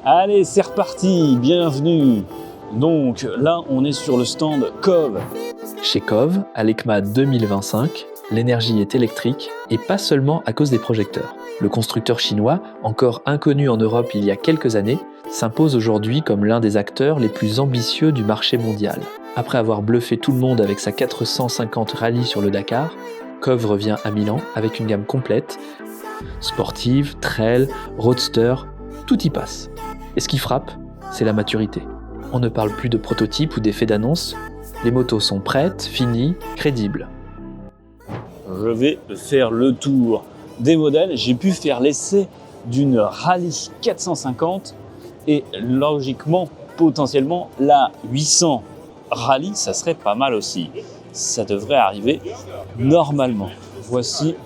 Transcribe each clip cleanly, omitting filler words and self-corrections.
Allez, c'est reparti, bienvenue. Donc là, on est sur le stand COV. Chez COV, à l'ECMA 2025, l'énergie est électrique et pas seulement à cause des projecteurs. Le constructeur chinois, encore inconnu en Europe il y a quelques années, s'impose aujourd'hui comme l'un des acteurs les plus ambitieux du marché mondial. Après avoir bluffé tout le monde avec sa 450 rallye sur le Dakar, COV revient à Milan avec une gamme complète, sportive, trail, roadster, tout y passe. Et ce qui frappe, c'est la maturité. On ne parle plus de prototypes ou d'effets d'annonce, les motos sont prêtes, finies, crédibles. Je vais faire le tour des modèles. J'ai pu faire l'essai d'une Rallye 450 et logiquement, potentiellement, la 800 Rallye, ça serait pas mal aussi. Ça devrait arriver normalement. Voici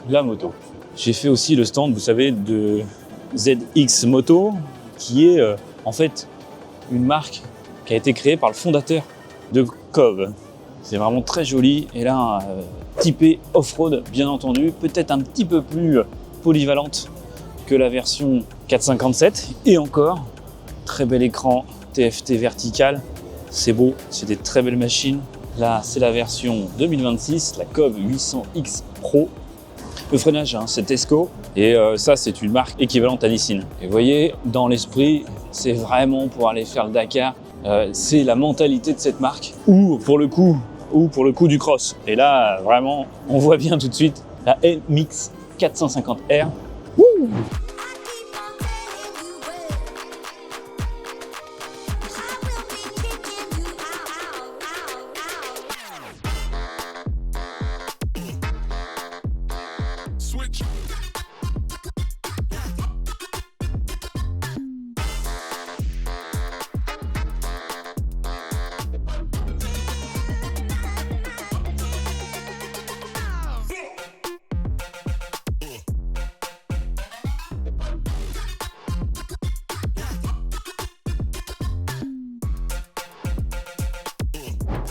la moto. J'ai fait aussi le stand, vous savez, de ZX Moto, qui est en fait une marque qui a été créée par le fondateur de COV. C'est vraiment très joli et là, typé off-road, bien entendu, peut-être un petit peu plus polyvalente que la version 457. Et encore, très bel écran TFT vertical, c'est beau, c'est des très belles machines. Là, c'est la version 2026, la COV 800X Pro. Le freinage, c'est Tesco et ça, c'est une marque équivalente à Nissin. Et vous voyez, dans l'esprit, c'est vraiment pour aller faire le Dakar. C'est la mentalité de cette marque ou pour le coup du cross. Et là, vraiment, on voit bien tout de suite la MX 450R. Wouh!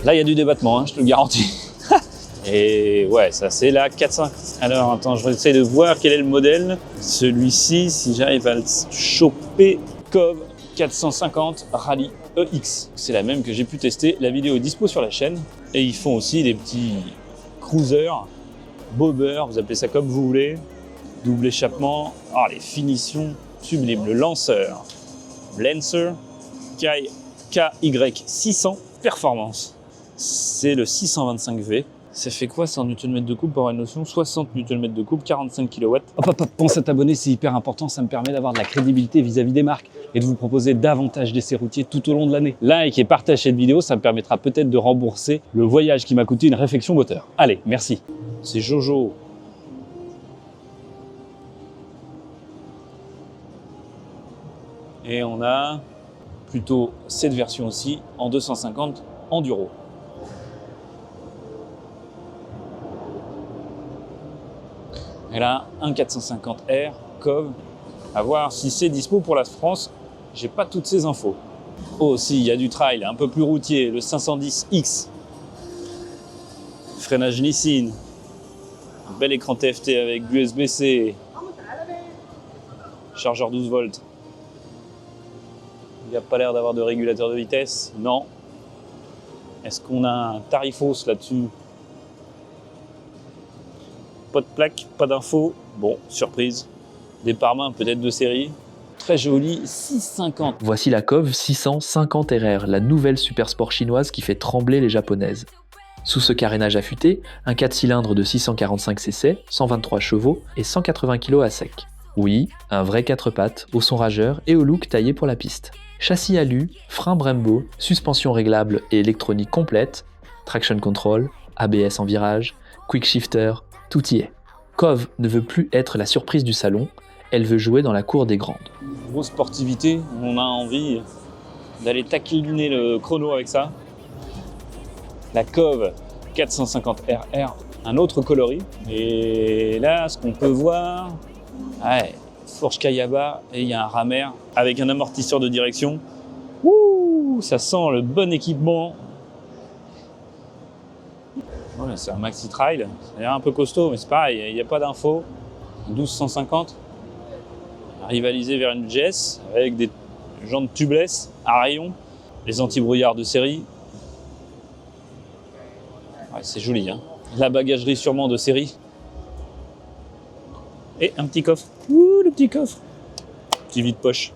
Là, il y a du débattement, je te le garantis. Et ouais, ça c'est la 400. Alors attends, je vais essayer de voir quel est le modèle. Celui-ci, si j'arrive à le choper, COV 450 Rallye EX. C'est la même que j'ai pu tester. La vidéo est dispo sur la chaîne. Et ils font aussi des petits cruisers, bobbers, vous appelez ça comme vous voulez. Double échappement. Ah, les finitions sublimes. Le lanceur. Lancer KY600 Performance. C'est le 625V. Ça fait quoi, c'est en Nm de coupe pour avoir une notion? 60 Nm de coupe, 45 kW. Hop, pense à t'abonner, c'est hyper important, ça me permet d'avoir de la crédibilité vis-à-vis des marques et de vous proposer davantage d'essais routiers tout au long de l'année. Like et partage cette vidéo, ça me permettra peut-être de rembourser le voyage qui m'a coûté une réflexion moteur. Allez, merci. C'est Jojo. Et on a plutôt cette version aussi en 250 Enduro. Et là, un 450R, COV. À voir si c'est dispo pour la France. J'ai pas toutes ces infos. Oh, si, il y a du trail, un peu plus routier, le 510X. Freinage Nissin. Un bel écran TFT avec USB-C. Chargeur 12 volts. Il n'y a pas l'air d'avoir de régulateur de vitesse. Non. Est-ce qu'on a un tarifos là-dessus? Pas de plaque, pas d'infos. Bon, surprise. Des pare-mains peut-être de série. Très joli, 650. Voici la COV 650 RR, la nouvelle supersport chinoise qui fait trembler les japonaises. Sous ce carénage affûté, un 4 cylindres de 645 cc, 123 chevaux et 180 kg à sec. Oui, un vrai 4 pattes, au son rageur et au look taillé pour la piste. Châssis alu, frein Brembo, suspension réglable et électronique complète, traction control, ABS en virage, quick shifter, tout y est. COV ne veut plus être la surprise du salon, elle veut jouer dans la cour des grandes. Grosse sportivité, on a envie d'aller taquiner le chrono avec ça. La COV 450 RR, un autre coloris. Et là, ce qu'on peut voir, fourche Kayaba et il y a un rameur avec un amortisseur de direction. Ouh, ça sent le bon équipement. Ouais, c'est un maxi trail, ça a l'air un peu costaud, mais c'est pareil, il n'y a pas d'infos. 1250, rivalisé vers une GS avec des jantes tubeless à rayon, les anti-brouillards de série. Ouais, c'est joli, hein. La bagagerie sûrement de série. Et un petit coffre. Ouh, le petit coffre. Petit vide-poche.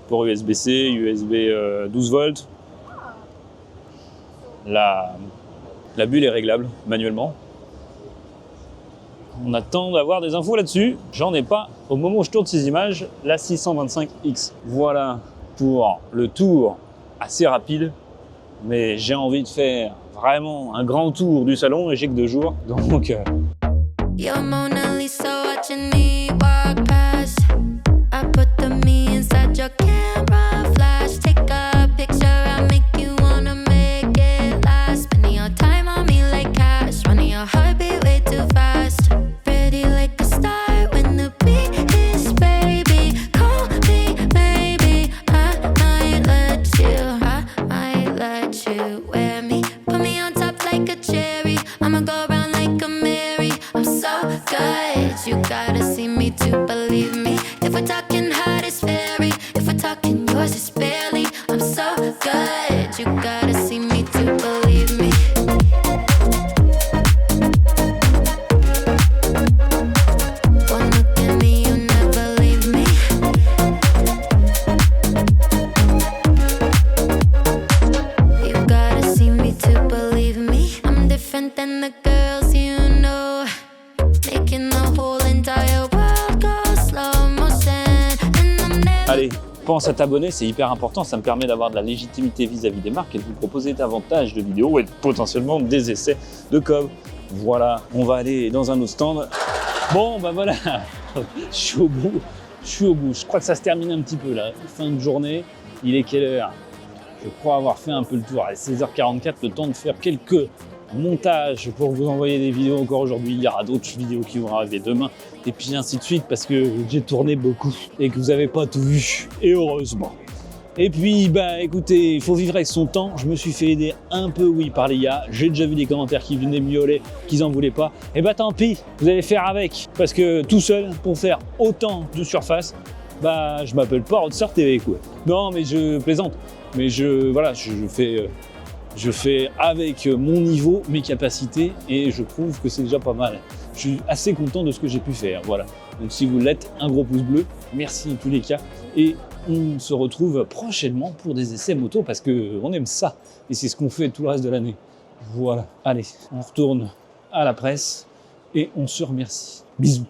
Pour USB-C, USB 12 volts. La bulle est réglable manuellement. On attend d'avoir des infos là-dessus. J'en ai pas au moment où je tourne ces images. La 625X. Voilà pour le tour assez rapide. Mais j'ai envie de faire vraiment un grand tour du salon et j'ai que 2 jours. Donc... Your Mona Lisa watching me walk past. I put the me inside your camera flash. Take a picture, I make you wanna make it last. Spending your time on me like cash. Running your heartbeat way too fast. Pretty like a star when the beat hits, baby. Call me, maybe. I might let you wear me. Put me on top like a cherry. I'ma go around like a Mary. I'm so good, you gotta see me to believe me. If we're talking hot, it's fairy. If we're talking yours, it's barely. I'm so good, you gotta see me to believe me. One look at me, you never leave me. You gotta see me to believe me. I'm different than the girls you know. Making the whole entire world go slow motion. And I'm never... Allez, pense à t'abonner, c'est hyper important. Ça me permet d'avoir de la légitimité vis-à-vis des marques et de vous proposer davantage de vidéos et potentiellement des essais de com. Voilà, on va aller dans un autre stand. Bon, bah voilà, je suis au bout. Je crois que ça se termine un petit peu là. Fin de journée, il est quelle heure? Je crois avoir fait un peu le tour. À 16h44, le temps de faire quelques montages pour vous envoyer des vidéos encore aujourd'hui. Il y aura d'autres vidéos qui vont arriver demain. Et puis ainsi de suite parce que j'ai tourné beaucoup et que vous n'avez pas tout vu. Et heureusement. Et puis, bah écoutez, il faut vivre avec son temps. Je me suis fait aider un peu, oui, par les gars. J'ai déjà vu des commentaires qui venaient miauler, qu'ils en voulaient pas. Et bah tant pis, vous allez faire avec. Parce que tout seul, pour faire autant de surface, bah je m'appelle pas Roadster TV, quoi. Non, mais je plaisante. Mais je fais avec mon niveau, mes capacités, et je trouve que c'est déjà pas mal. Je suis assez content de ce que j'ai pu faire, voilà. Donc si vous l'êtes, un gros pouce bleu, merci en tous les cas, et on se retrouve prochainement pour des essais moto, parce qu'on aime ça, et c'est ce qu'on fait tout le reste de l'année. Voilà, allez, on retourne à la presse, et on se remercie. Bisous.